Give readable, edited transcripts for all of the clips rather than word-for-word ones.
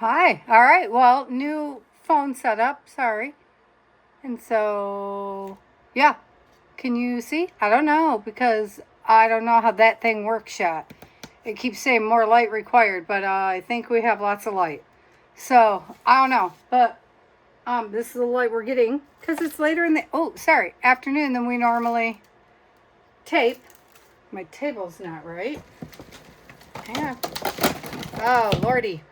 Hi. All right. Well, new phone setup. Sorry. And so, yeah. Can you see? I don't know because I don't know how that thing works yet. It keeps saying more light required, but I think we have lots of light. So, I don't know. But this is the light we're getting because it's later in the, afternoon than we normally tape. My table's not right. Hang on. Oh, Lordy.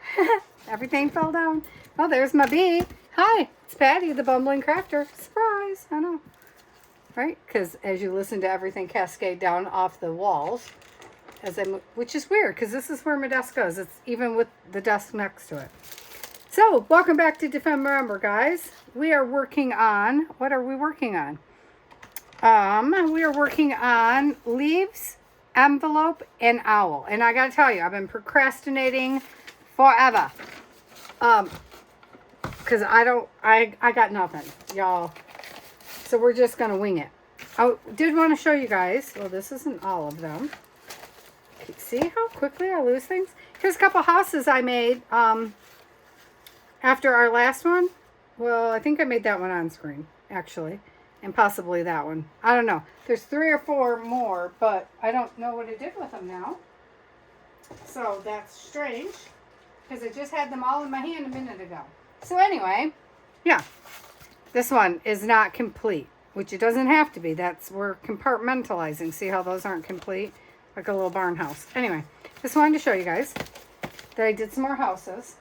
Everything fell down. Oh, there's my bee. Hi, it's Patty, the bumbling crafter. Surprise. I know. Right? Because as you listen to everything cascade down off the walls, as I move, which is weird because this is where my desk goes. It's even with the desk next to it. So, welcome back to Defend Remember, guys. We are working on, what are we working on? We are working on leaves, envelope, and owl. And I gotta tell you, I've been procrastinating forever. Because I got nothing, y'all. So we're just gonna wing it. I did want to show you guys. Well, this isn't all of them. See how quickly I lose things? Here's a couple houses I made after our last one. Well, I think I made that one on screen, actually. And possibly that one. I don't know. There's 3 or 4 more, but I don't know what I did with them now. So that's strange. Because I just had them all in my hand a minute ago. So anyway, yeah. This one is not complete, which it doesn't have to be. We're compartmentalizing. See how those aren't complete? Like a little barn house. Anyway, just wanted to show you guys that I did some more houses.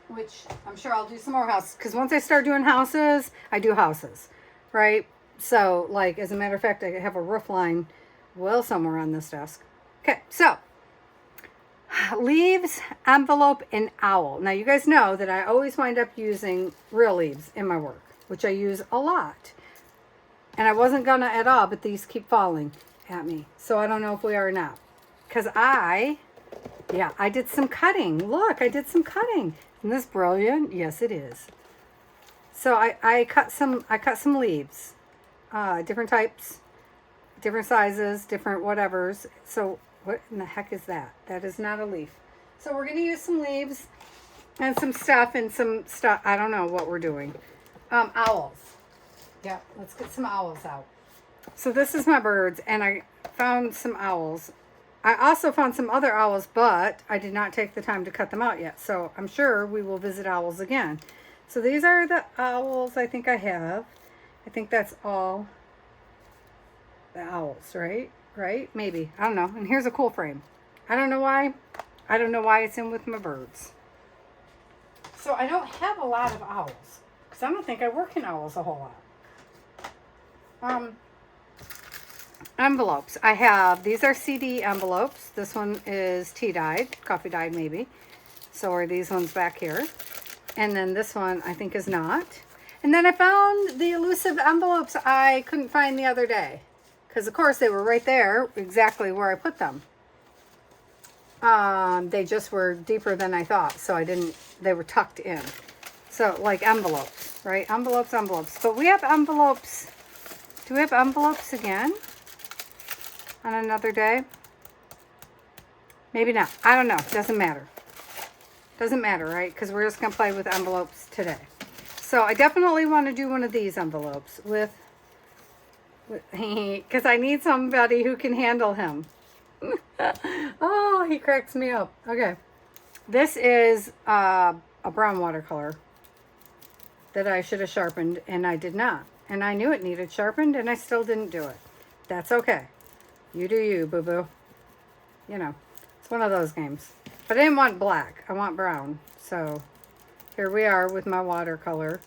Which I'm sure I'll do some more houses. Because once I start doing houses, I do houses. Right? So, like, as a matter of fact, I have a roof line well somewhere on this desk. Okay, so leaves, envelope, and owl. Now, you guys know that I always wind up using real leaves in my work, which I use a lot. And I wasn't going to at all, but these keep falling at me. So I don't know if we are or not. Because I did some cutting. Look, I did some cutting. Isn't this brilliant? Yes, it is. So I cut some leaves, different types, different sizes, different whatevers. So what in the heck is that? That is not a leaf. So we're going to use some leaves and some stuff. I don't know what we're doing. Owls. Yeah, let's get some owls out. So this is my birds, and I found some owls. I also found some other owls, but I did not take the time to cut them out yet. So I'm sure we will visit owls again. So these are the owls I think I have. I think that's all the owls, right? Right? Maybe. I don't know. And here's a cool frame. I don't know why. I don't know why it's in with my birds. So I don't have a lot of owls. Because I don't think I work in owls a whole lot. Envelopes. I have, these are CD envelopes. This one is tea dyed, coffee dyed maybe. So are these ones back here. And then this one I think is not. And then I found the elusive envelopes I couldn't find the other day. Because of course they were right there, exactly where I put them. They just were deeper than I thought. So they were tucked in. So like envelopes, right? Envelopes. But we have envelopes. Do we have envelopes again? On another day? Maybe not. I don't know. Doesn't matter. Doesn't matter, right? Because we're just going to play with envelopes today. So I definitely want to do one of these envelopes with because I need somebody who can handle him. Oh, he cracks me up. Okay. This is a brown watercolor that I should have sharpened, and I did not. And I knew it needed sharpened, and I still didn't do it. That's okay. You do you, boo-boo. You know, it's one of those games. But I didn't want black. I want brown. So here we are with my watercolor,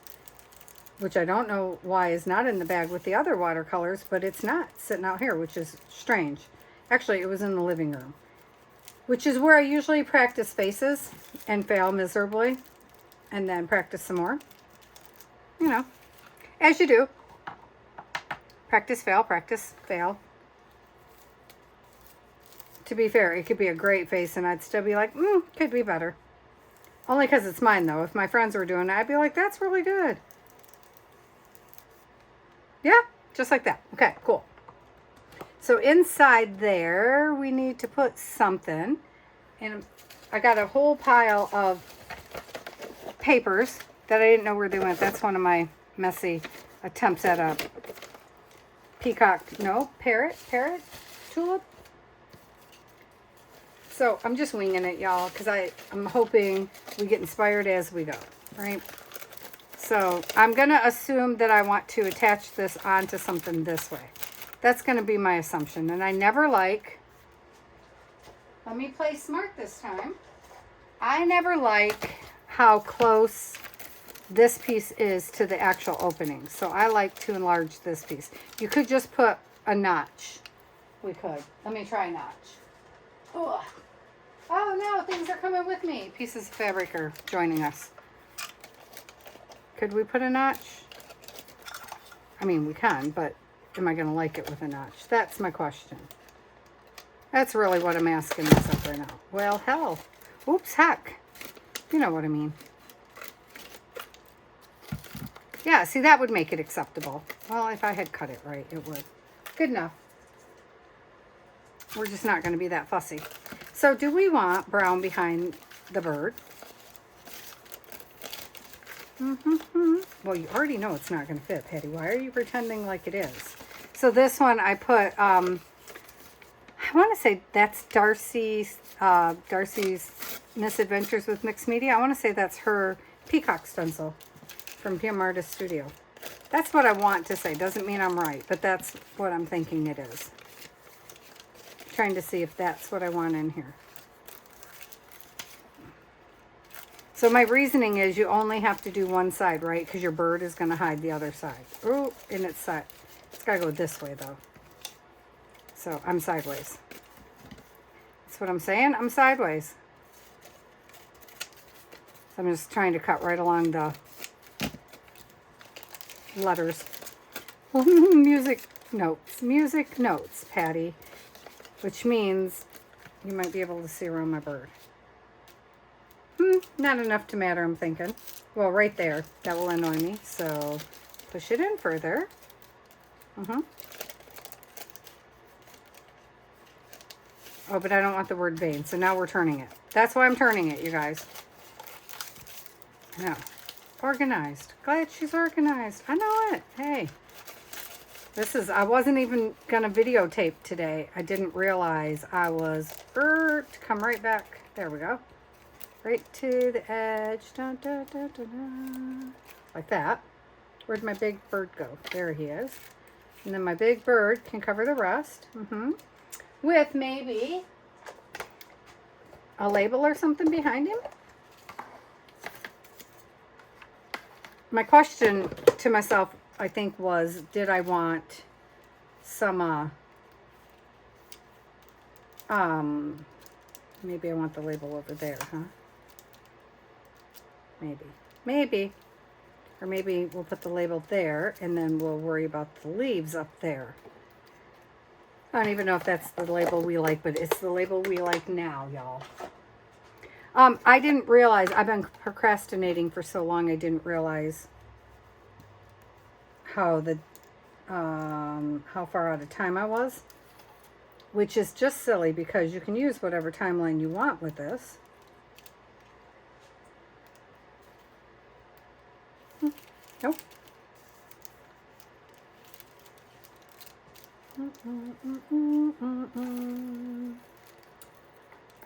which I don't know why is not in the bag with the other watercolors, but it's not sitting out here, which is strange. Actually, it was in the living room, which is where I usually practice faces and fail miserably and then practice some more. You know, as you do. Practice, fail. To be fair, it could be a great face and I'd still be like, could be better. Only because it's mine, though. If my friends were doing it, I'd be like, that's really good. Yeah, just like that. Okay, cool. So inside there, we need to put something. And I got a whole pile of papers that I didn't know where they went. That's one of my messy attempts at a peacock, no, parrot, tulip. So I'm just winging it, y'all, because I'm hoping we get inspired as we go, right? So I'm going to assume that I want to attach this onto something this way. That's going to be my assumption. And I never like, let me play smart this time. I never like how close this piece is to the actual opening. So I like to enlarge this piece. You could just put a notch. We could. Let me try a notch. Ugh. Oh no, things are coming with me. Pieces of fabric are joining us. Could we put a notch? I mean, we can, but am I going to like it with a notch? That's my question. That's really what I'm asking myself right now. Well, hell. Oops, heck. You know what I mean. Yeah, see, that would make it acceptable. Well, if I had cut it right, it would. Good enough. We're just not going to be that fussy. So do we want brown behind the bird? Well, you already know it's not going to fit, Patty. Why are you pretending like it is? So this one I put, I want to say that's Darcy's Misadventures with Mixed Media. I want to say that's her peacock stencil from PM Artist Studio. That's what I want to say. Doesn't mean I'm right, but that's what I'm thinking it is. Trying to see if that's what I want in here. So my reasoning is you only have to do one side, right? Because your bird is going to hide the other side. Oh, and it's got to go this way, though. So I'm sideways. That's what I'm saying. I'm sideways. So I'm just trying to cut right along the letters. Music notes, Patty. Which means you might be able to see around my bird. Not enough to matter, I'm thinking. Well, right there. That will annoy me. So push it in further. Oh, but I don't want the word vein. So now we're turning it. That's why I'm turning it, you guys. No. Organized. Glad she's organized. I know it. Hey. I wasn't even going to videotape today. I didn't realize I was, come right back. There we go. Right to the edge. Dun, dun, dun, dun, dun. Like that. Where'd my big bird go? There he is. And then my big bird can cover the rest. With maybe a label or something behind him. My question to myself, I think, was, did I want some, maybe I want the label over there, huh? Maybe. Or maybe we'll put the label there, and then we'll worry about the leaves up there. I don't even know if that's the label we like, but it's the label we like now, y'all. I didn't realize, I've been procrastinating for so long, I didn't realize how far out of time I was, which is just silly because you can use whatever timeline you want with this. Nope.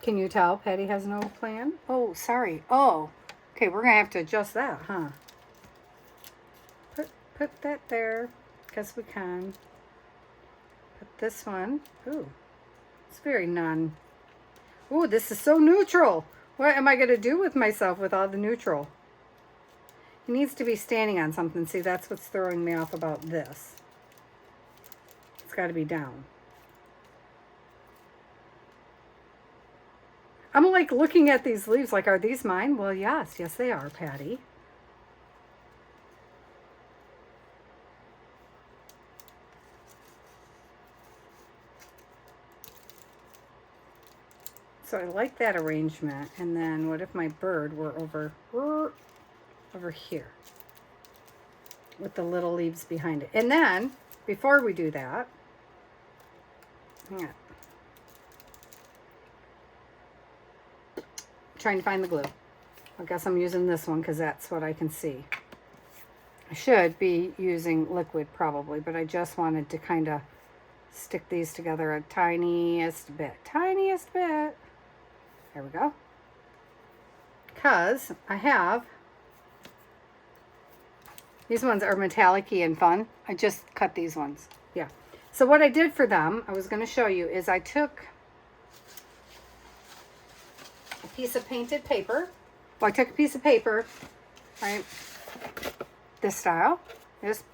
Can you tell Patty has no plan? Oh, sorry. Oh, okay, we're gonna have to adjust that, huh? Put that there, because we can. Put this one. Ooh, it's very non. Ooh, this is so neutral. What am I gonna do with myself with all the neutral? It needs to be standing on something. See, that's what's throwing me off about this. It's got to be down. I'm like looking at these leaves like, are these mine? Well, yes, they are, Patty. So I like that arrangement. And then what if my bird were over here with the little leaves behind it? And then before we do that, trying to find the glue. I guess I'm using this one because that's what I can see. I should be using liquid probably, but I just wanted to kind of stick these together a tiniest bit. Tiniest bit. There we go. Because I have, these ones are metallic-y and fun. I just cut these ones. Yeah. So what I did for them, I was going to show you, is I took a piece of painted paper. Well, I took a piece of paper, right, this style, just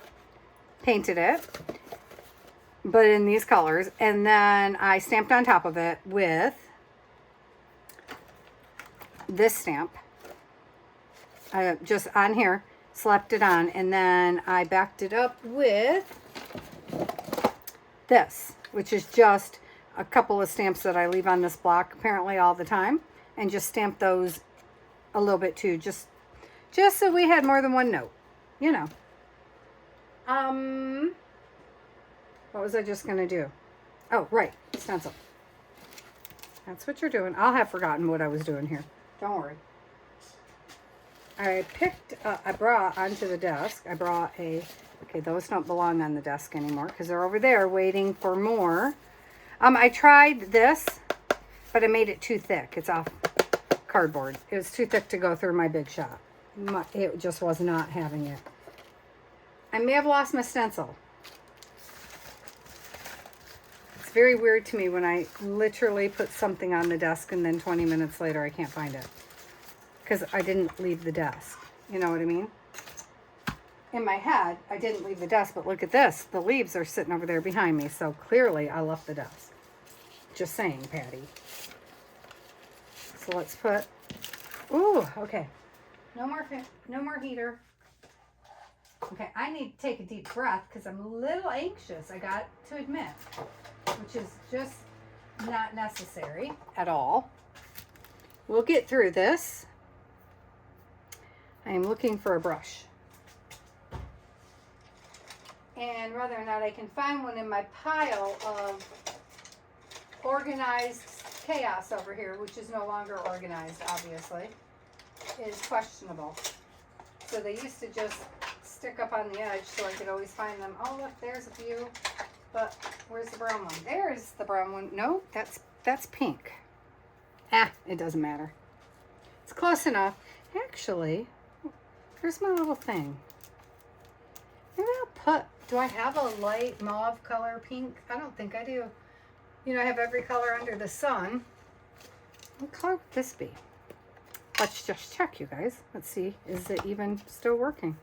painted it, but in these colors, and then I stamped on top of it with this stamp. I just on here, slapped it on, and then I backed it up with this, which is just a couple of stamps that I leave on this block apparently all the time, and just stamp those a little bit too, just so we had more than one note, you know. What was I just gonna do? Oh, right, stencil. That's what you're doing. I'll have forgotten what I was doing here. Don't worry. I brought onto the desk, I brought okay, those don't belong on the desk anymore because they're over there waiting for more. I tried this, but I made it too thick. It's off cardboard. It was too thick to go through my Big Shot. It just was not having it. I may have lost my stencil. It's very weird to me when I literally put something on the desk and then 20 minutes later I can't find it. Because I didn't leave the desk. You know what I mean? In my head, I didn't leave the desk, but look at this. The leaves are sitting over there behind me, so clearly I left the desk. Just saying, Patty. So let's put, ooh, okay. No more heater. Okay, I need to take a deep breath because I'm a little anxious, I got to admit, which is just not necessary at all. We'll get through this. I am looking for a brush. And whether or not I can find one in my pile of organized chaos over here, which is no longer organized, obviously, is questionable. So they used to just stick up on the edge so I could always find them. Oh, look, there's a few. But where's the brown one? There's the brown one. No, that's pink. It doesn't matter. It's close enough. Actually, here's my little thing. Maybe I'll put, do I have a light mauve color pink? I don't think I do. You know, I have every color under the sun. What color would this be? Let's just check, you guys. Let's see, is it even still working?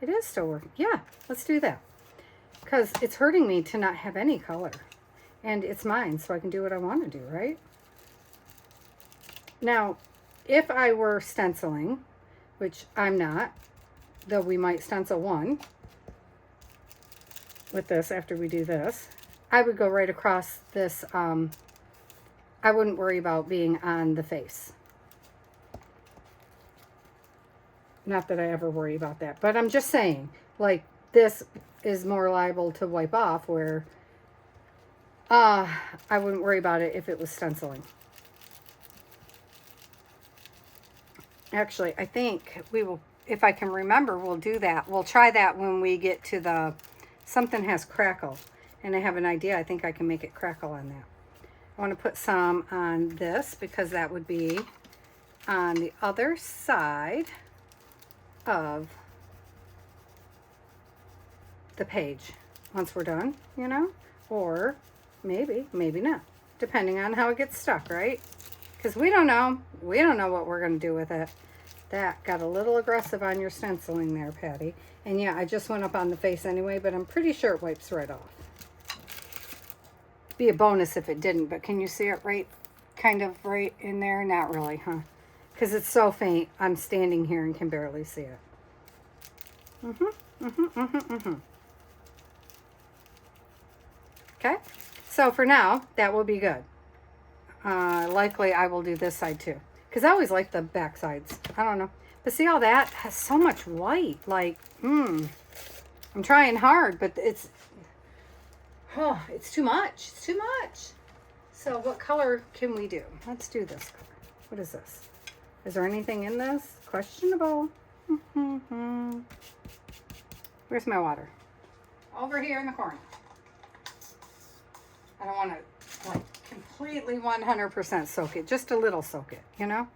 It is still working. Yeah, let's do that. Because it's hurting me to not have any color. And it's mine, so I can do what I want to do, right? Now, if I were stenciling, which I'm not, though we might stencil one with this after we do this, I would go right across this. I wouldn't worry about being on the face. Not that I ever worry about that, but I'm just saying, like, this is more liable to wipe off, where I wouldn't worry about it if it was stenciling. Actually, I think we will, if I can remember, we'll do that. We'll try that when we get to the, something has crackle, and I have an idea. I think I can make it crackle on that. I want to put some on this because that would be on the other side of the page once we're done, you know, or maybe not, depending on how it gets stuck, right? Because we don't know what we're going to do with it. That got a little aggressive on your stenciling there, Patty. And yeah, I just went up on the face anyway, but I'm pretty sure it wipes right off. Be a bonus if it didn't, but can you see it right, kind of right in there? Not really, huh? Because it's so faint, I'm standing here and can barely see it. Okay, so for now, that will be good. Likely I will do this side too, because I always like the back sides. I don't know. But see how that has so much white? Like, I'm trying hard, but it's too much. It's too much. So what color can we do? Let's do this color. What is this? Is there anything in this? Questionable. Where's my water? Over here in the corner. I don't want to like completely 100% soak it. Just a little soak it, you know?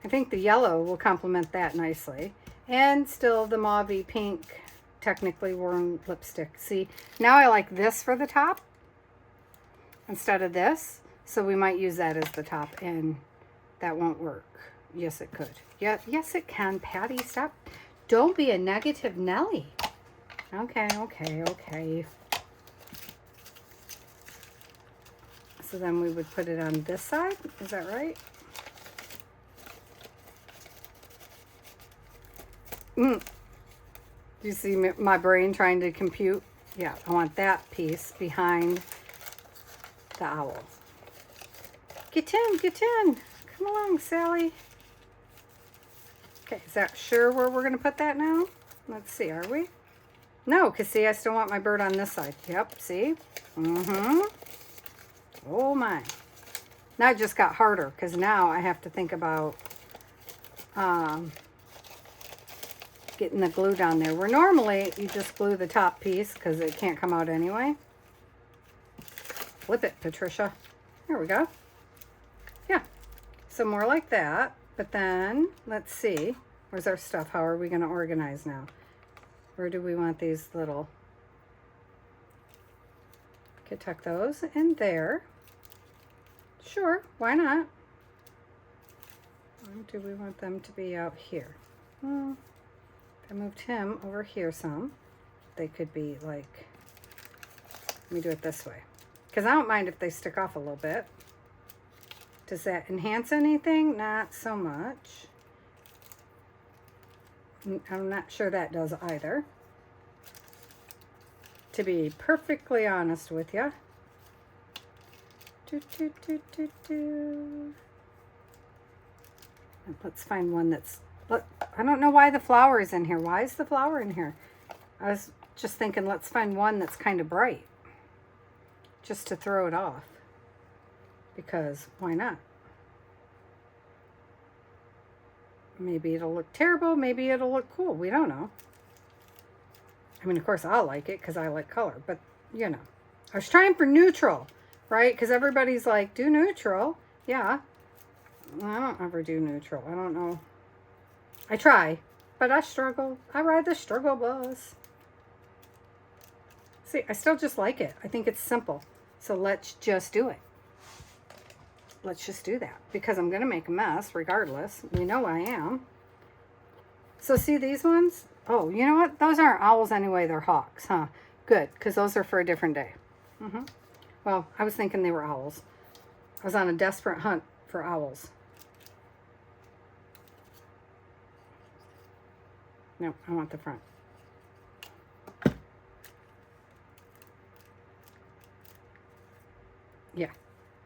I think the yellow will complement that nicely. And still the mauvey pink, technically worn lipstick. See, now I like this for the top instead of this. So we might use that as the top, and that won't work. Yes, it could. Yeah, yes, it can. Patty, stop. Don't be a negative Nelly. Okay, okay, okay. So then we would put it on this side. Is that right? Do you see my brain trying to compute? Yeah, I want that piece behind the owl. Get in, get in. Come along, Sally. Okay, is that sure where we're going to put that now? Let's see, are we? No, because see, I still want my bird on this side. Yep, see? Oh my. Now it just got harder because now I have to think about getting the glue down there. Where normally you just glue the top piece because it can't come out anyway. Flip it, Patricia. There we go. Yeah, so more like that. But then, let's see. Where's our stuff? How are we going to organize now? Where do we want these little... Could tuck those in there. Sure, why not? Or do we want them to be out here? Well, if I moved him over here some, they could be like... Let me do it this way. Because I don't mind if they stick off a little bit. Does that enhance anything? Not so much. I'm not sure that does either. To be perfectly honest with you. Let's find one that's... Look, I don't know why the flower is in here. Why is the flower in here? I was just thinking, let's find one that's kind of bright. Just to throw it off. Because why not? Maybe it'll look terrible. Maybe it'll look cool. We don't know. I mean, of course, I'll like it because I like color. But, you know. I was trying for neutral, right? Because everybody's like, do neutral. Yeah. I don't ever do neutral. I don't know. I try. But I struggle. I ride the struggle bus. See, I still just like it. I think it's simple. So let's just do it. Let's just do that because I'm going to make a mess regardless. You know I am. So see these ones? Oh, you know what? Those aren't owls anyway. They're hawks, huh? Good, because those are for a different day. Well, I was thinking they were owls. I was on a desperate hunt for owls. No, I want the front. Yeah,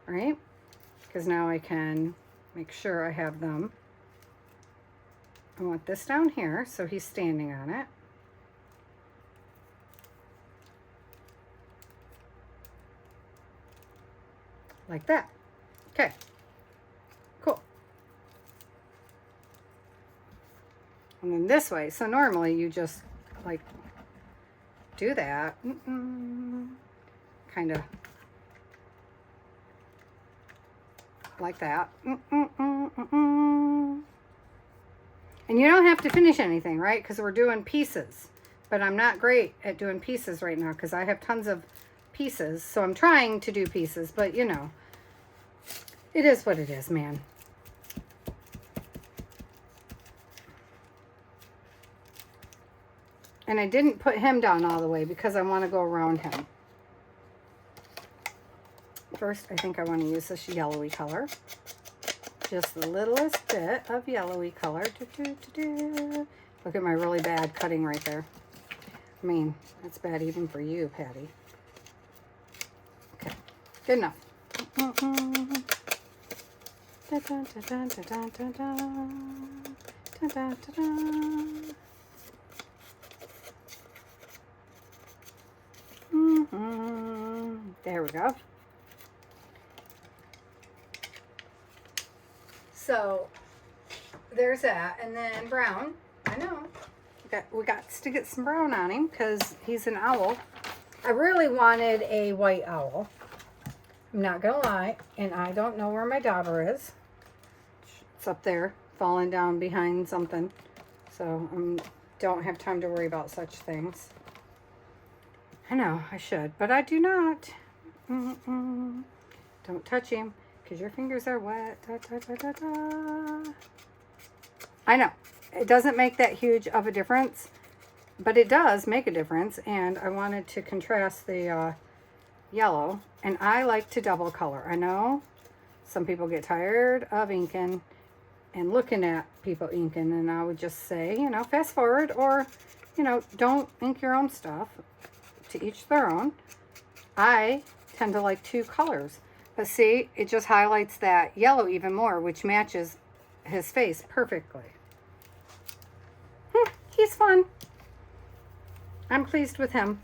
all right? Because now I can make sure I have them. I want this down here, so he's standing on it. Like that. Okay. Cool. And then this way. So normally you just like do that. Kind of like that. And you don't have to finish anything, right? Because we're doing pieces. But I'm not great at doing pieces right now because I have tons of pieces. So I'm trying to do pieces, but you know, it is what it is, man. And I didn't put him down all the way because I want to go around him. First, I think I want to use this yellowy color. Just the littlest bit of yellowy color. Look at my really bad cutting right there. I mean, that's bad even for you, Patty. Okay, good enough. There we go. So there's that. And then brown. I know. We got to get some brown on him because he's an owl. I really wanted a white owl. I'm not going to lie. And I don't know where my dauber is. It's up there, falling down behind something. So I don't have time to worry about such things. I know I should, but I do not. Don't touch him because your fingers are wet. Da, da, da, da, da. I know. It doesn't make that huge of a difference, but it does make a difference. And I wanted to contrast the yellow. And I like to double color. I know some people get tired of inking and looking at people inking. And I would just say, you know, fast forward or, you know, don't ink your own stuff. To each their own. I tend to like two colors. But see, it just highlights that yellow even more, which matches his face perfectly. He's fun. I'm pleased with him.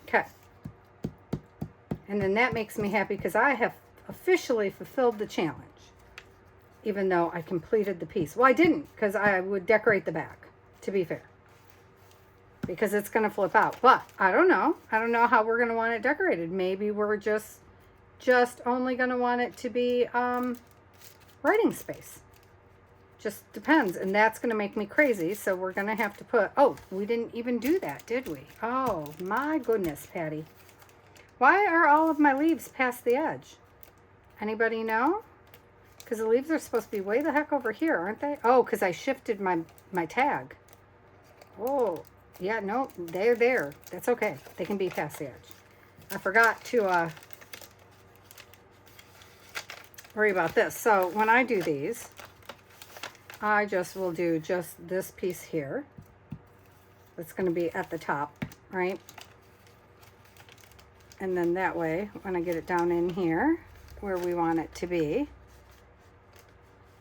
Okay. And then that makes me happy because I have officially fulfilled the challenge. Even though I completed the piece. Well, I didn't because I would decorate the back, to be fair. Because it's going to flip out. But I don't know. I don't know how we're going to want it decorated. Maybe we're just only going to want it to be writing space. Just depends. And that's going to make me crazy. So we're going to have to put... Oh, we didn't even do that, did we? Oh, my goodness, Patty. Why are all of my leaves past the edge? Anybody know? Because the leaves are supposed to be way the heck over here, aren't they? Oh, because I shifted my tag. Oh, yeah, no, they're there. That's okay. They can be past the edge. I forgot to worry about this. So when I do these, I just will do just this piece here. That's going to be at the top, right? And then that way, when I get it down in here, where we want it to be.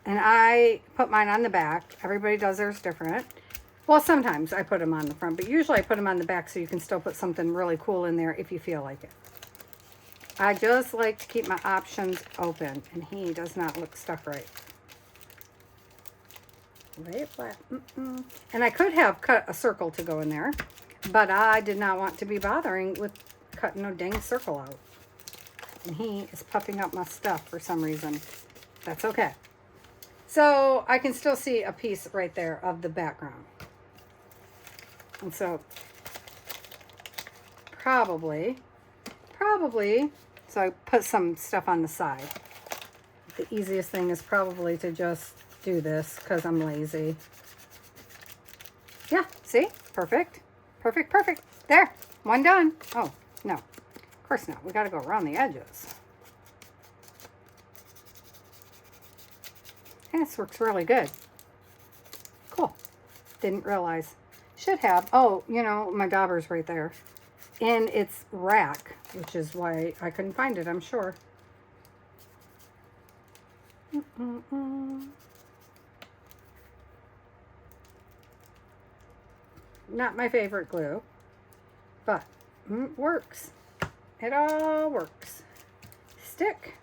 And I put mine on the back. Everybody does theirs different. Well, sometimes I put them on the front, but usually I put them on the back so you can still put something really cool in there if you feel like it. I just like to keep my options open, and he does not look stuck right. Lay it flat. And I could have cut a circle to go in there, but I did not want to be bothering with cutting no dang circle out. And he is puffing up my stuff for some reason. That's okay. So I can still see a piece right there of the background. And so probably, so I put some stuff on the side. The easiest thing is probably to just do this because I'm lazy. Yeah, see? Perfect. Perfect, perfect. There, one done. Oh, no, of course not. We got to go around the edges. And this works really good. Cool. Didn't realize. Should have. Oh, you know, my dauber's right there. In its rack, which is why I couldn't find it, I'm sure. Not my favorite glue, but works. It all works. Stick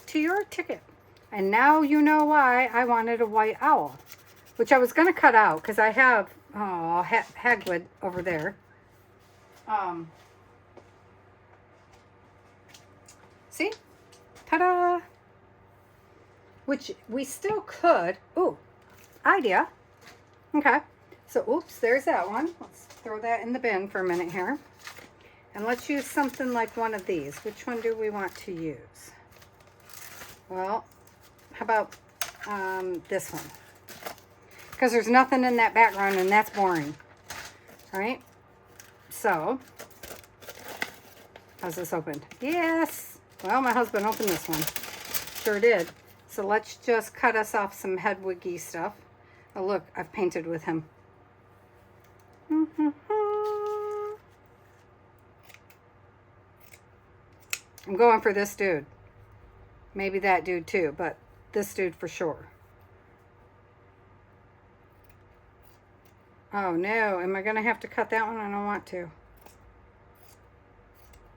to your ticket. And now you know why I wanted a white owl, which I was going to cut out because I have Hagwood over there. See? Ta-da! Which we still could. Ooh, idea. Okay. So, oops, there's that one. Let's throw that in the bin for a minute here. And let's use something like one of these. Which one do we want to use? Well, how about this one? Because there's nothing in that background and that's boring. All right? So, how's this opened? Yes! Well, my husband opened this one. Sure did. So let's just cut us off some Hedwiggy stuff. Oh, look, I've painted with him. I'm going for this dude. Maybe that dude too, but this dude for sure. Oh no, am I going to have to cut that one? I don't want to.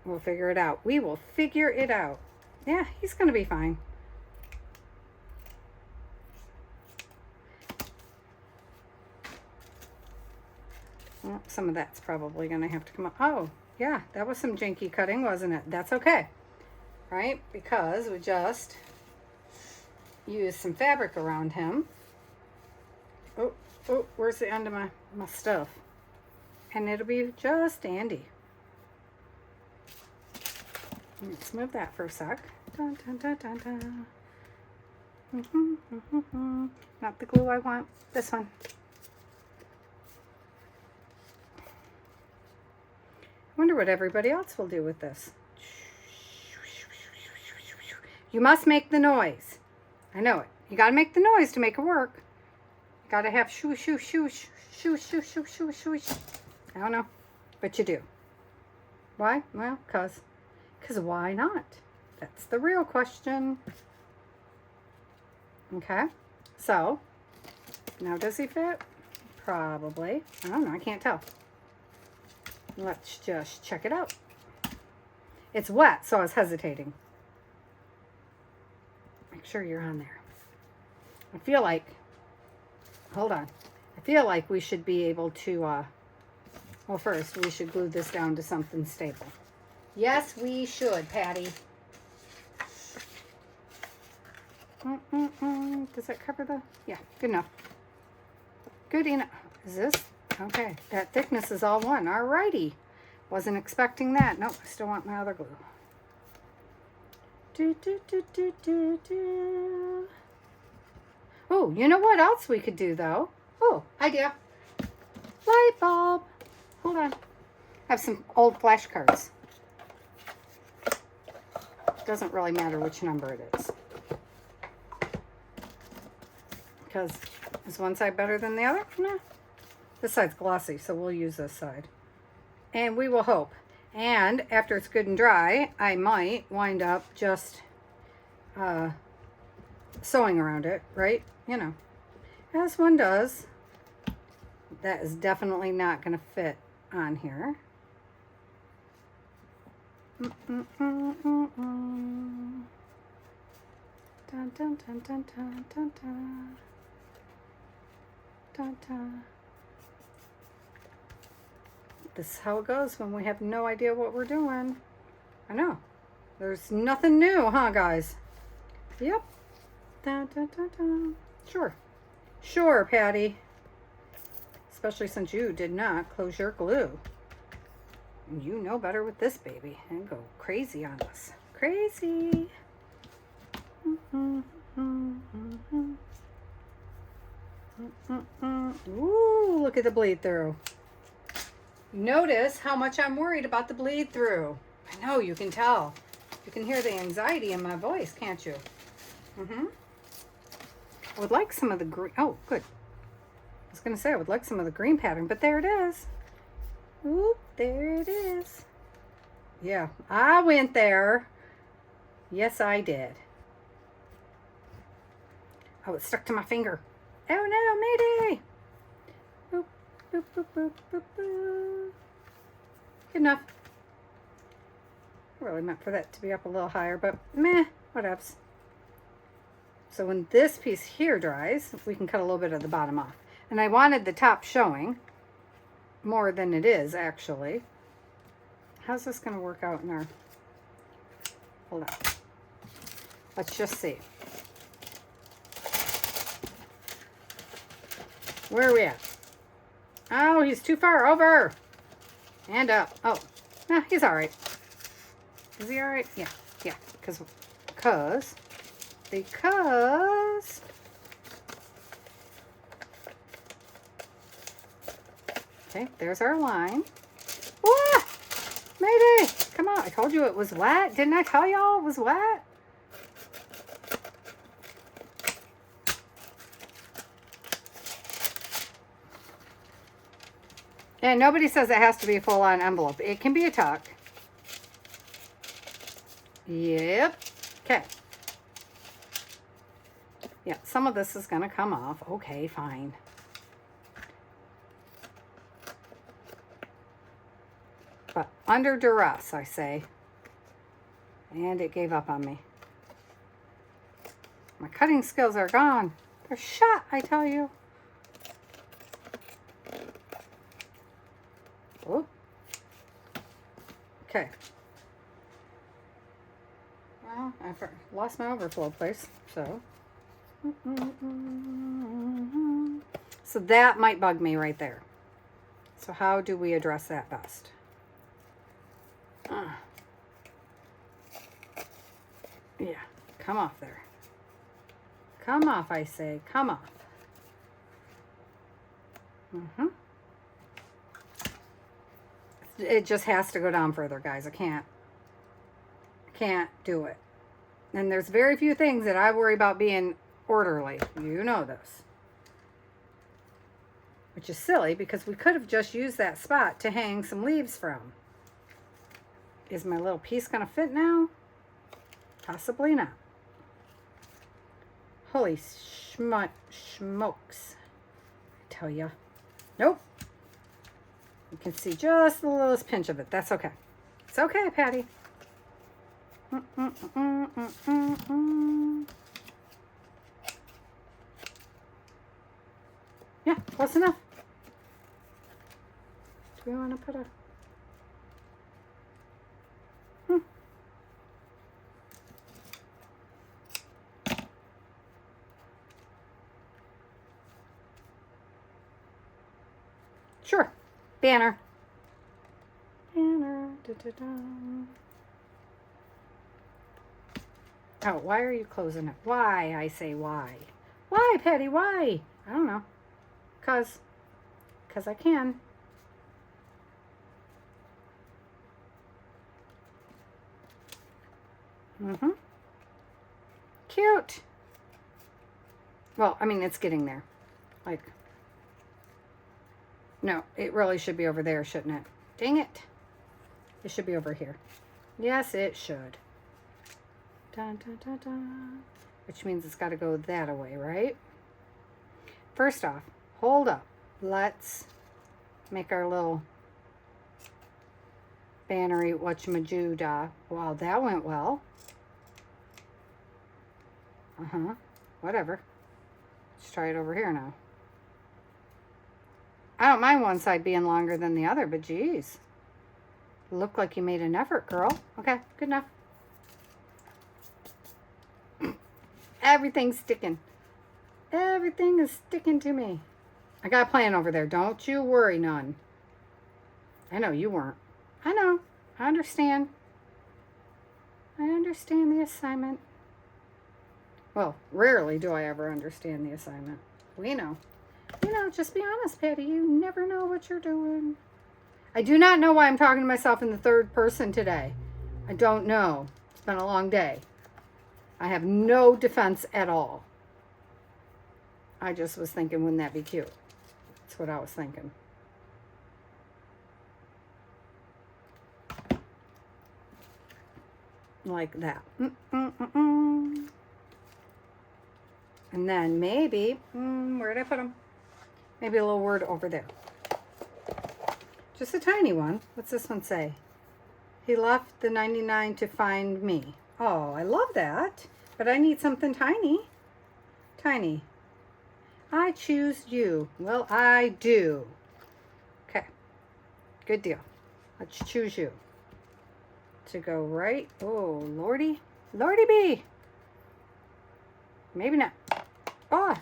We'll figure it out. We will figure it out. Yeah, he's going to be fine. Well, some of that's probably going to have to come up. Oh, yeah, that was some janky cutting, wasn't it? That's okay, right? Because we just used some fabric around him. Oh, oh, where's the end of my stuff? And it'll be just dandy. Let's move that for a sec. Dun, dun, dun, dun, dun. Not the glue I want, this one. I wonder what everybody else will do with this. You must make the noise. I know it. You got to make the noise to make it work. You got to have shoo, shoo, shoo, shoo, shoo, shoo, shoo, shoo, shoo. I don't know, but you do. Why? Well, because why not? That's the real question. Okay, so now does he fit? Probably. I don't know, I can't tell. Let's just check it out. It's wet, so I was hesitating. Make sure you're on there. I feel like, hold on. I feel like we should be able to, well, first we should glue this down to something stable. Yes, we should, Patty. Does that cover the? Yeah, good enough. Good enough. Is this? Okay, that thickness is all one. Alrighty. Wasn't expecting that. Nope, I still want my other glue. Oh, you know what else we could do, though? Oh, idea. Light bulb. Hold on. I have some old flashcards. Doesn't really matter which number it is. Because is one side better than the other? No. This side's glossy, so we'll use this side. And we will hope. And after it's good and dry, I might wind up just sewing around it, right? You know, as one does. That is definitely not going to fit on here. Dun, dun, dun, dun, dun, dun, dun. Dun, dun. This is how it goes when we have no idea what we're doing. I know. There's nothing new, huh, guys? Yep. Dun, dun, dun, dun. Sure. Sure, Patty. Especially since you did not close your glue. You know better with this baby. And go crazy on us. Crazy. Ooh, look at the bleed through. Notice how much I'm worried about the bleed through. I know, you can tell. You can hear the anxiety in my voice, can't you? I would like some of the green. Oh, good. I was going to say I would like some of the green pattern, but there it is. Oop, there it is. Yeah, I went there. Yes, I did. Oh, it stuck to my finger. Oh no, Mayday! Boop, boop, boop, boop, boop, boop. Good enough. I really meant for that to be up a little higher, but meh, whatevs. So when this piece here dries, we can cut a little bit of the bottom off. And I wanted the top showing more than it is, actually. How's this going to work out in our... Hold on. Let's just see. Where are we at? Oh, he's too far over. And up. Oh, nah, he's all right. Is he all right? Yeah, yeah. Because. Okay, there's our line. Wah! Mayday! Come on, I told you it was wet. Didn't I tell y'all it was wet? And nobody says it has to be a full-on envelope. It can be a tuck. Yep. Okay. Yeah, some of this is going to come off. Okay, fine. But under duress, I say. And it gave up on me. My cutting skills are gone. They're shot, I tell you. Oh. Okay. Well, I lost my overflow place, so. So that might bug me right there. So how do we address that best? Yeah, come off there. Come off, I say. Come off. It just has to go down further, guys. I can't do it. And there's very few things that I worry about being orderly. You know this. Which is silly because we could have just used that spot to hang some leaves from. Is my little piece going to fit now? Possibly not. Holy smokes. I tell ya. Nope. You can see just the littlest pinch of it. That's okay. It's okay, Patty. Yeah, close enough. Do we want to put a... Sure. Banner. Banner. Da, da, da. Oh, why are you closing it? Why? I say why. Why, Patty? Why? I don't know. Cause I can. Cute. Well, I mean, it's getting there. Like, no, it really should be over there, shouldn't it? Dang it. It should be over here. Yes, it should. Dun, dun, dun, dun. Which means it's got to go that way, right? First off, hold up. Let's make our little bannery whatchamajoodah. Wow, that went well. Whatever. Let's try it over here now. I don't mind one side being longer than the other, but geez. Look like you made an effort, girl. Okay, good enough. Everything's sticking. Everything is sticking to me. I got a plan over there. Don't you worry none. I know you weren't. I know. I understand. I understand the assignment. Well, rarely do I ever understand the assignment. We know. You know, just be honest, Patty. You never know what you're doing. I do not know why I'm talking to myself in the third person today. I don't know. It's been a long day. I have no defense at all. I just was thinking, wouldn't that be cute? That's what I was thinking. Like that. And then maybe, where did I put them? Maybe a little word over there. Just a tiny one. What's this one say? He left the 99 to find me. Oh, I love that. But I need something tiny. Tiny. I choose you. Well, I do. Okay. Good deal. Let's choose you. To go right. Oh, Lordy. Lordy B. Maybe not. Oh.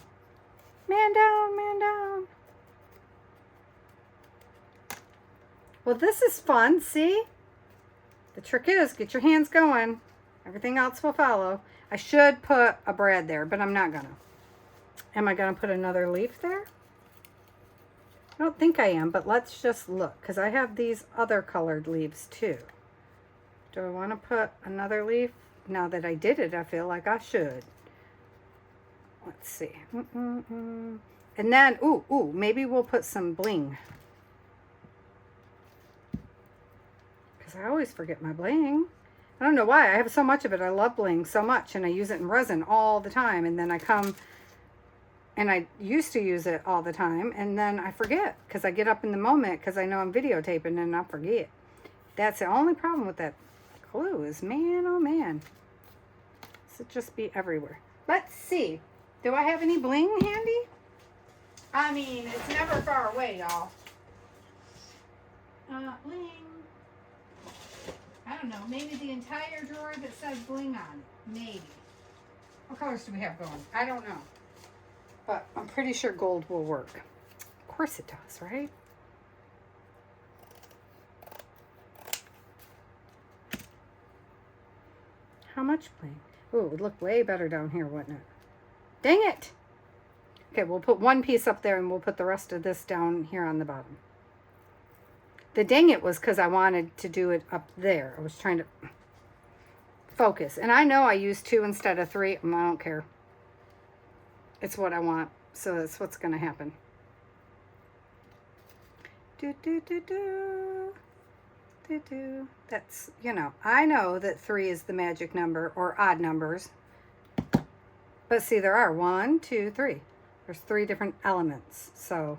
Man down, man down. Well, this is fun. See? The trick is get your hands going. Everything else will follow. I should put a brad there, but I'm not gonna. Am I gonna put another leaf there? I don't think I am, but let's just look, because I have these other colored leaves too. Do I want to put another leaf? Now that I did it, I feel like I should. Let's see. And then, ooh, maybe we'll put some bling. Because I always forget my bling. I don't know why. I have so much of it. I love bling so much, and I use it in resin all the time. And then I come, and I used to use it all the time, and then I forget because I get up in the moment because I know I'm videotaping and I forget. That's the only problem with that glue is, man, oh man. Does it just be everywhere? let's see. Do I have any bling handy? I mean, it's never far away, y'all. Bling. I don't know. Maybe the entire drawer that says bling on it. Maybe. What colors do we have going? I don't know. But I'm pretty sure gold will work. Of course it does, right? How much bling? Ooh, it would look way better down here, wouldn't it? Dang it! Okay, we'll put one piece up there and we'll put the rest of this down here on the bottom. The dang it was because I wanted to do it up there. I was trying to focus. And I know I used 2 instead of 3. I don't care. It's what I want. So that's what's going to happen. Do, do, do, do. Do, do. That's, you know, I know that 3 is the magic number or odd numbers. But see, there are 1, 2, 3. There's 3 different elements. So,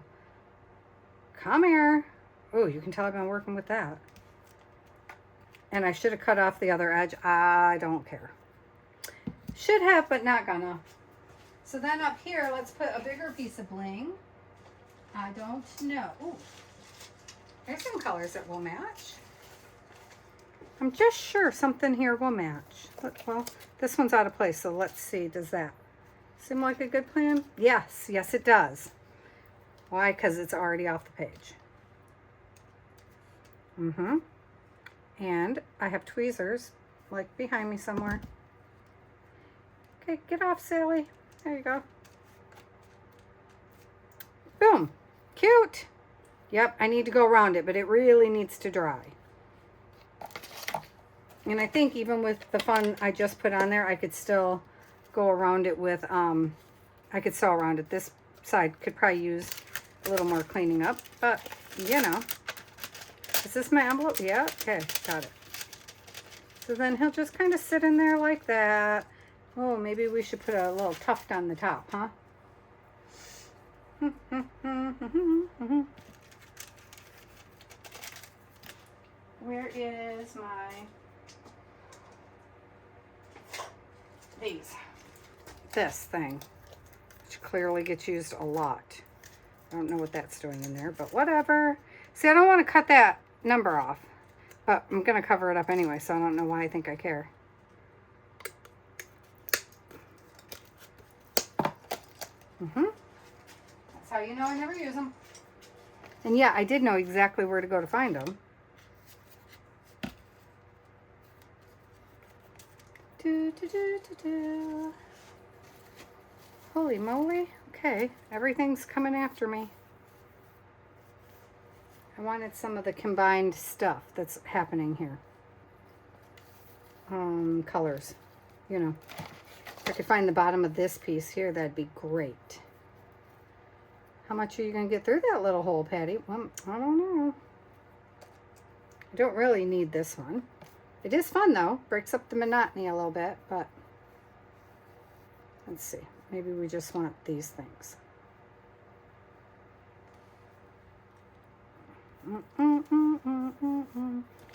come here. Oh, you can tell I've been working with that. And I should have cut off the other edge. I don't care. Should have, but not gonna. So then up here, let's put a bigger piece of bling. I don't know. Ooh, there's some colors that will match. I'm just sure something here will match. Well, this one's out of place, so let's see. Does that seem like a good plan? Yes, yes it does. Why? Because it's already off the page. And I have tweezers, like behind me somewhere. Okay, get off, Sally. There you go. Boom. Cute. Yep, I need to go around it, but it really needs to dry. And I think even with the fun I just put on there, I could still go around it with, I could sew around it. This side could probably use a little more cleaning up, but you know. Is this my envelope? Yeah, okay, got it. So then he'll just kind of sit in there like that. Oh, maybe we should put a little tuft on the top, huh? Where is my... This thing, which clearly gets used a lot. I don't know what that's doing in there, but whatever. See, I don't want to cut that number off, but I'm going to cover it up anyway, so I don't know why I think I care. That's how you know I never use them. And yeah, I did know exactly where to go to find them. Do, do, do, do, do. Holy moly. Okay, everything's coming after me. I wanted some of the combined stuff that's happening here. Colors. You know, if I could find the bottom of this piece here, that'd be great. How much are you going to get through that little hole, Patty? Well, I don't know. I don't really need this one. It is fun, though. Breaks up the monotony a little bit, but let's see. Maybe we just want these things.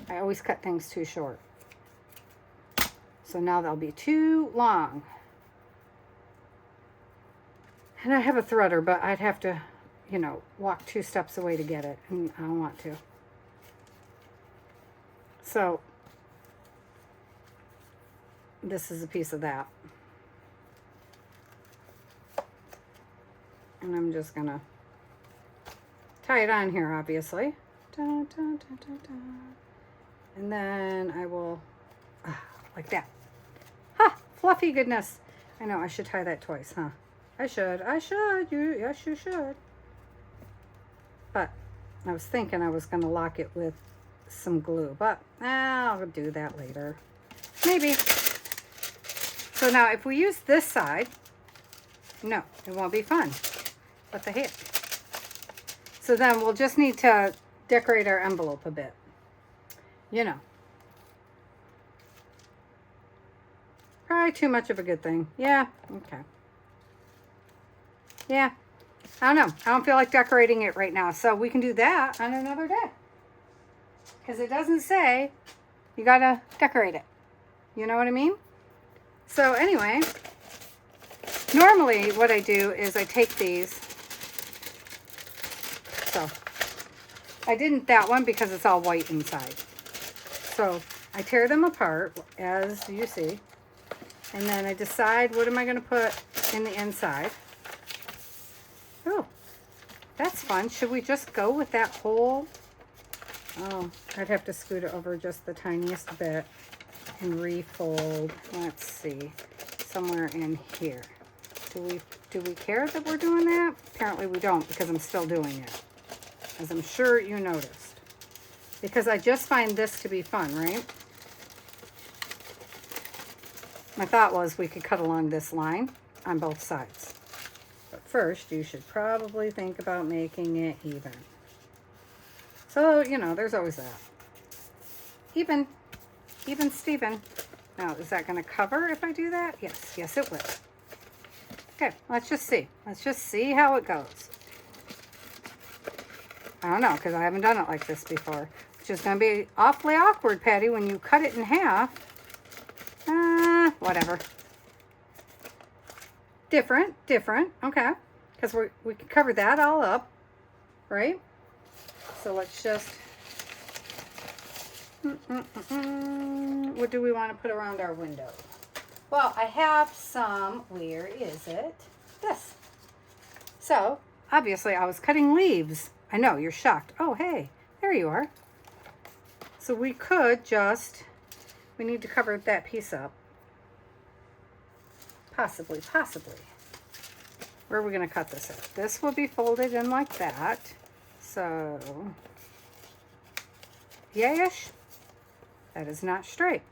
I always cut things too short. So now they'll be too long. And I have a threader, but I'd have to, you know, walk 2 steps away to get it. And I don't want to. So this is a piece of that. And I'm just going to tie it on here, obviously. Dun, dun, dun, dun, dun. And then I will, like that. Ha! Fluffy goodness. I know, I should tie that twice, huh? I should. Yes, you should. But I was thinking I was going to lock it with some glue. But I'll do that later. Maybe. So now if we use this side, no, it won't be fun. What the heck? So then we'll just need to decorate our envelope a bit. You know. Probably too much of a good thing. Yeah, okay. Yeah, I don't know. I don't feel like decorating it right now. So we can do that on another day. Because it doesn't say you got to decorate it. You know what I mean? So anyway, Normally what I do is I take these, so I didn't that one because it's all white inside. So I tear them apart, as you see, and then I decide what am I going to put in the inside. Oh, that's fun. Should we just go with that whole? Oh, I'd have to scoot it over just the tiniest bit and refold. Let's see, somewhere in here. Do we care that we're doing that? Apparently we don't, because I'm still doing it, as I'm sure you noticed. Because I just find this to be fun, right? My thought was we could cut along this line on both sides. But first, you should probably think about making it even. So, you know, there's always that. Even Steven. Now, is that going to cover if I do that? Yes it will. Okay, let's just see. Let's just see how it goes. I don't know, because I haven't done it like this before. Which is going to be awfully awkward, Patty, when you cut it in half. Whatever. Different. Okay. Because we can cover that all up, right? So let's just... What do we want to put around our window? Well, I have some, where is it? This. So, obviously I was cutting leaves. I know, you're shocked. Oh, hey, there you are. So we could just, we need to cover that piece up. Possibly. Where are we going to cut this at? This will be folded in like that. So, yayish. That is not straight.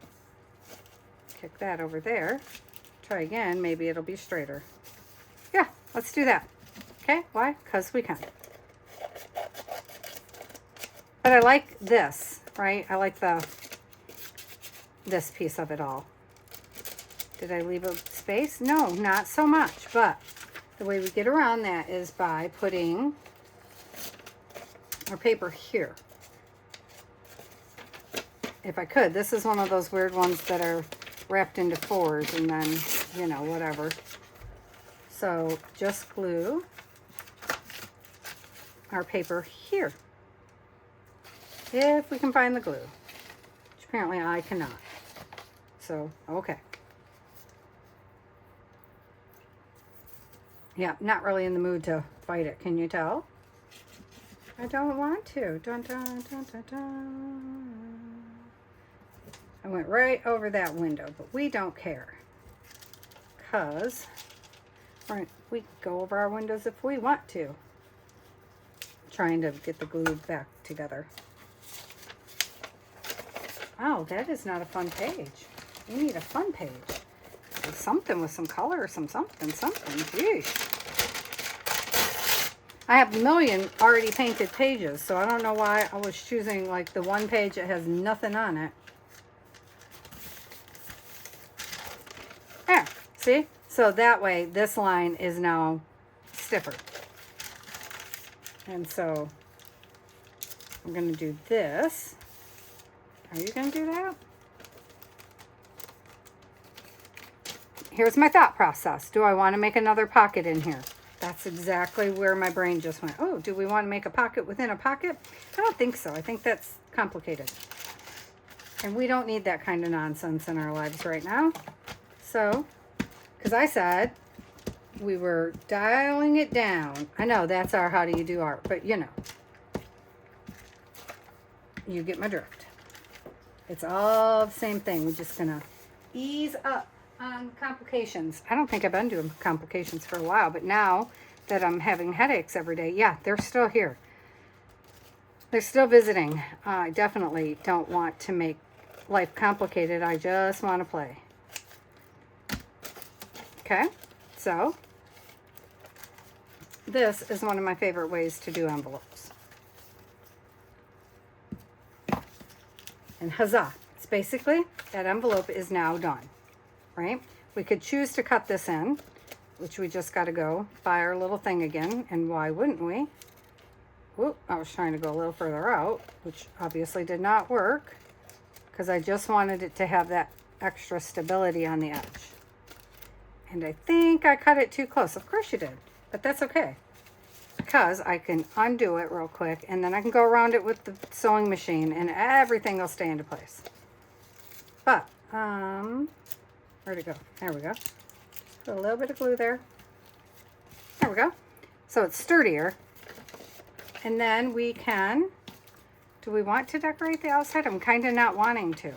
Kick that over there. Try again, maybe it'll be straighter. Yeah, let's do that. Okay, why? Because we can. But I like this, right? I like this piece of it all. Did I leave a space? No, not so much. But the way we get around that is by putting our paper here. If I could. This is one of those weird ones that are wrapped into fours and then, you know, whatever. So just glue our paper here. If we can find the glue, which apparently I cannot. So, okay. Yeah, not really in the mood to fight it, can you tell? I don't want to. Dun, dun, dun, dun, dun. I went right over that window, but we don't care. Because we can go over our windows if we want to. Trying to get the glue back together. Oh, that is not a fun page. You need a fun page. Something with some color or something. Yeesh. I have a million already painted pages, so I don't know why I was choosing like the one page that has nothing on it. There, see? So that way this line is now stiffer. And so I'm going to do this. Are you going to do that? Here's my thought process. Do I want to make another pocket in here? That's exactly where my brain just went. Oh, do we want to make a pocket within a pocket? I don't think so. I think that's complicated. And we don't need that kind of nonsense in our lives right now. So, because I said we were dialing it down. I know that's our how do you do art, but you know. You get my drift. It's all the same thing. We're just going to ease up on complications. I don't think I've been doing complications for a while, but now that I'm having headaches every day, yeah, they're still here. They're still visiting. I definitely don't want to make life complicated. I just want to play. Okay, so this is one of my favorite ways to do envelopes. And huzzah, it's basically, that envelope is now done, right? We could choose to cut this in, which we just got to go buy our little thing again, and why wouldn't we? Whoop, I was trying to go a little further out, which obviously did not work, because I just wanted it to have that extra stability on the edge. And I think I cut it too close. Of course you did, but that's okay. Because I can undo it real quick and then I can go around it with the sewing machine and everything will stay into place. But, where'd it go? There we go. Put a little bit of glue there. There we go. So it's sturdier. And then we can, do we want to decorate the outside? I'm kind of not wanting to.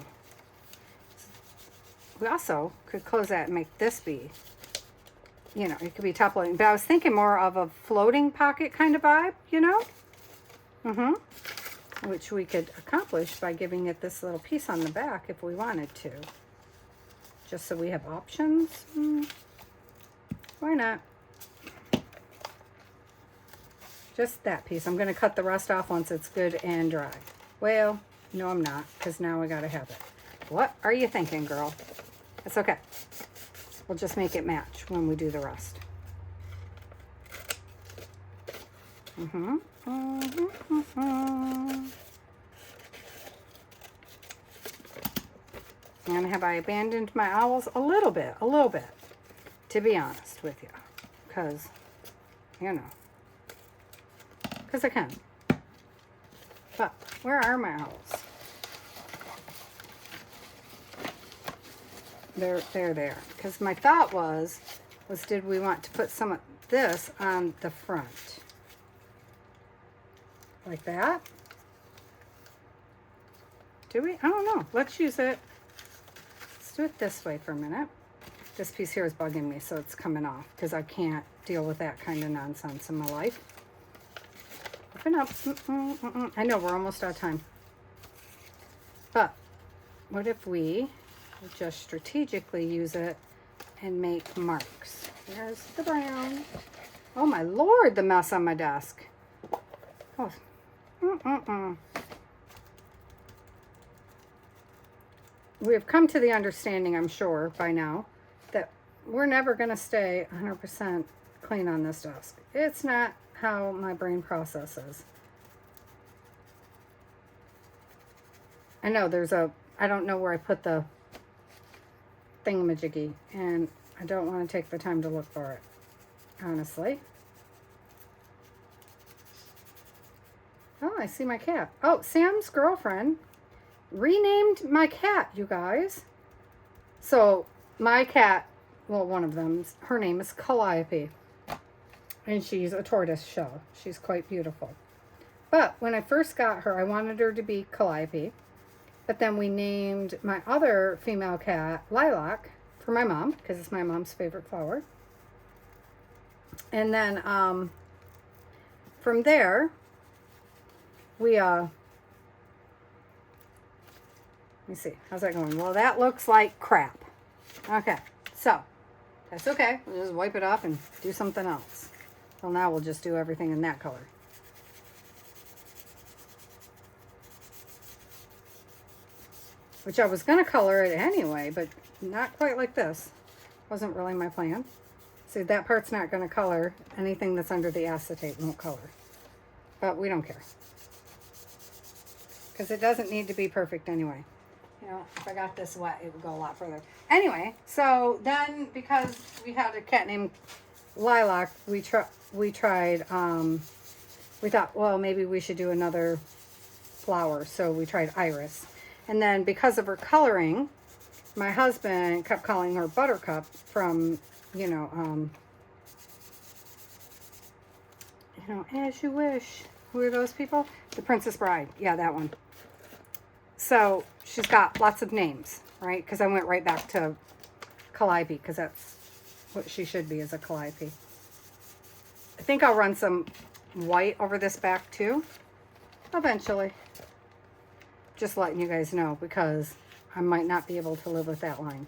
We also could close that and make this be, you know, it could be top loading. But I was thinking more of a floating pocket kind of vibe, you know? Which we could accomplish by giving it this little piece on the back if we wanted to. Just so we have options. Why not? Just that piece. I'm going to cut the rest off once it's good and dry. Well, no I'm not, because now I got to have it. What are you thinking, girl? It's okay. We'll just make it match when we do the rest. And have I abandoned my owls? A little bit, to be honest with you. Because, you know, because I can. But where are my owls? They're there. Because my thought was did we want to put some of this on the front? Like that? Do we? I don't know. Let's use it. Let's do it this way for a minute. This piece here is bugging me, so it's coming off because I can't deal with that kind of nonsense in my life. Open up. I know we're almost out of time. But what if we just strategically use it and make marks? There's the brown. Oh my Lord, the mess on my desk. Oh. We have come to the understanding, I'm sure, by now, that we're never going to stay 100% clean on this desk. It's not how my brain processes. I know there's a, I don't know where I put the thingamajiggy, and I don't want to take the time to look for it, honestly. Oh, I see my cat. Oh, Sam's girlfriend renamed my cat, you guys. So my cat, well, one of them, her name is Calliope. And she's a tortoise shell. She's quite beautiful. But when I first got her, I wanted her to be Calliope. But then we named my other female cat Lilac for my mom, because it's my mom's favorite flower. And then from there, we, let me see, how's that going? Well, that looks like crap. Okay, so that's okay. We'll just wipe it off and do something else. Well, now we'll just do everything in that color. Which I was going to color it anyway, but not quite like this. Wasn't really my plan. See, that part's not going to color. Anything that's under the acetate won't color. But we don't care. Because it doesn't need to be perfect anyway. You know, if I got this wet, it would go a lot further. Anyway, so then because we had a cat named Lilac, we tried, we thought, well, maybe we should do another flower. So we tried Iris. And then because of her coloring, my husband kept calling her Buttercup from, you know, As You Wish. Who are those people? The Princess Bride. Yeah, that one. So she's got lots of names, right? Because I went right back to Calliope, because that's what she should be, is a Calliope. I think I'll run some white over this back too, eventually. Just letting you guys know, because I might not be able to live with that line.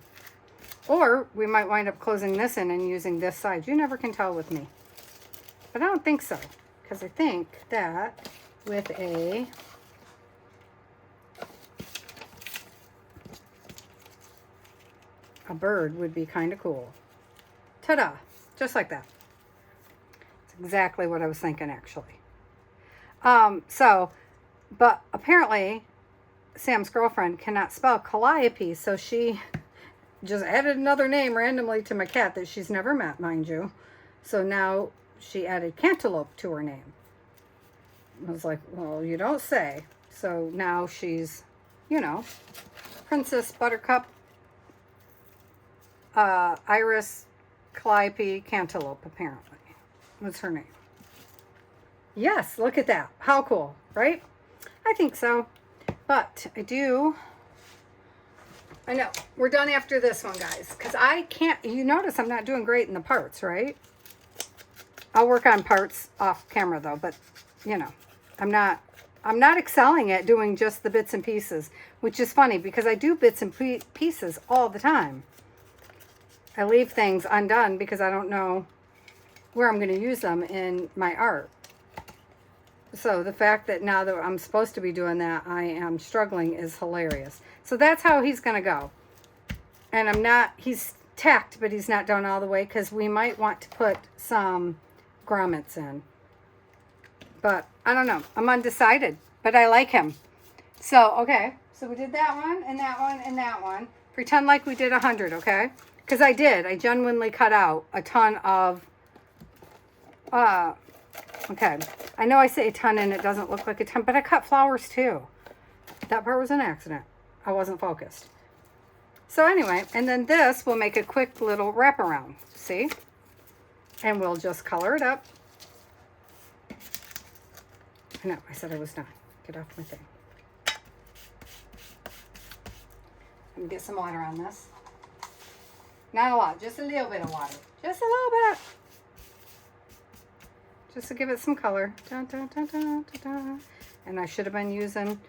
Or we might wind up closing this in and using this side. You never can tell with me. But I don't think so, because I think that with a bird would be kind of cool. Ta-da! Just like that. It's exactly what I was thinking, actually. But apparently Sam's girlfriend cannot spell Calliope, so she just added another name randomly to my cat that she's never met, mind you. So now she added Cantaloupe to her name. I was like, well, you don't say. So now she's, you know, Princess Buttercup, Iris Calliope Cantaloupe, apparently. What's her name? Yes, look at that. How cool, right? I think so. But I know, we're done after this one, guys. Because I can't, you notice I'm not doing great in the parts, right? I'll work on parts off camera though, but you know, I'm not excelling at doing just the bits and pieces, which is funny because I do bits and pieces all the time. I leave things undone because I don't know where I'm going to use them in my art. So the fact that now that I'm supposed to be doing that, I am struggling is hilarious. So that's how he's going to go. And he's tacked, but he's not done all the way because we might want to put some grommets in. But I don't know. I'm undecided, but I like him. So, okay. So we did that one and that one and that one. Pretend like we did 100, okay? Because I did. I genuinely cut out a ton of... okay. I know I say a ton and it doesn't look like a ton, but I cut flowers too. That part was an accident. I wasn't focused. So anyway, and then this will make a quick little wraparound. See? And we'll just color it up. I know, I said I was done. Get off my thing. Let me get some water on this. Not a lot, just a little bit of water. Just a little bit. Just to give it some color. Dun, dun, dun, dun, dun, dun. And I should have been using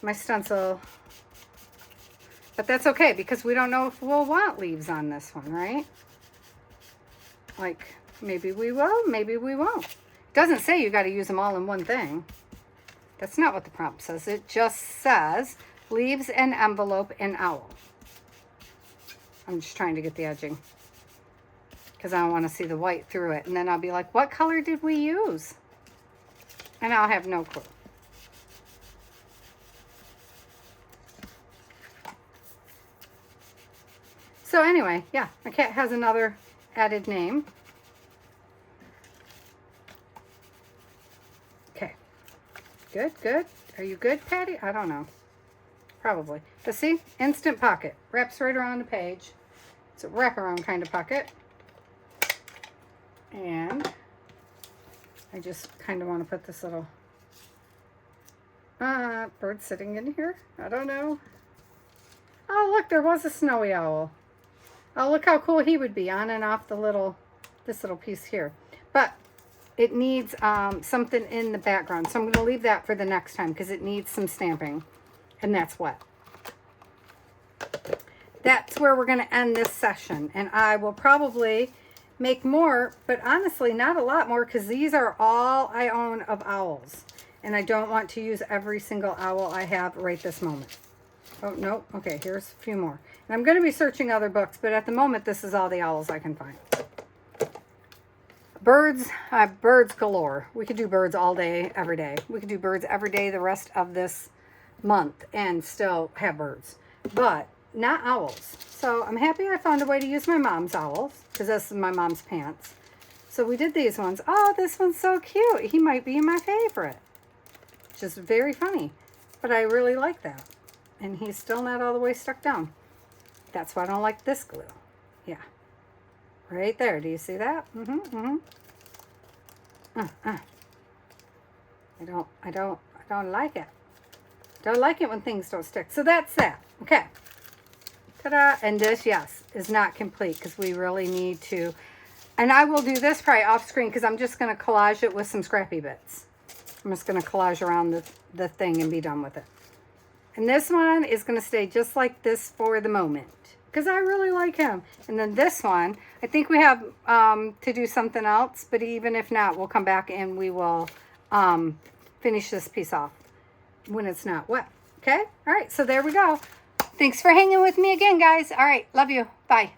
my stencil. But that's okay, because we don't know if we'll want leaves on this one, right? Like, maybe we will, maybe we won't. It doesn't say you got to use them all in one thing. That's not what the prompt says. It just says leaves and envelope and owl. I'm just trying to get the edging because I don't want to see the white through it. And then I'll be like, what color did we use? And I'll have no clue. So anyway, yeah, my cat has another added name. Okay. Good, good. Are you good, Patty? I don't know. Probably. But see, instant pocket. Wraps right around the page. It's a wraparound kind of pocket. And I just kind of want to put this little bird sitting in here. I don't know. Oh, look, there was a snowy owl. Oh, look how cool he would be on and off this little piece here. But it needs something in the background. So I'm going to leave that for the next time because it needs some stamping. And that's wet. That's where we're going to end this session. And I will probably make more, but honestly, not a lot more because these are all I own of owls. And I don't want to use every single owl I have right this moment. Oh, no. Okay, here's a few more. And I'm going to be searching other books, but at the moment, this is all the owls I can find. Birds, birds galore. We could do birds all day, every day. We could do birds every day the rest of this month and still have birds. But not owls. So I'm happy I found a way to use my mom's owls because this is my mom's pants. So we did these ones. Oh, this one's so cute. He might be my favorite. Just very funny. But I really like that. And he's still not all the way stuck down. That's why I don't like this glue. Yeah. Right there. Do you see that? I don't like it. Don't like it when things don't stick. So that's that. Okay. Ta-da. And this, yes, is not complete because we really need to. And I will do this probably off screen because I'm just going to collage it with some scrappy bits. I'm just going to collage around the thing and be done with it. And this one is going to stay just like this for the moment because I really like him. And then this one, I think we have to do something else, but even if not, we'll come back and we will finish this piece off when it's not wet. Okay? All right, so there we go. Thanks for hanging with me again, guys. All right, love you. Bye.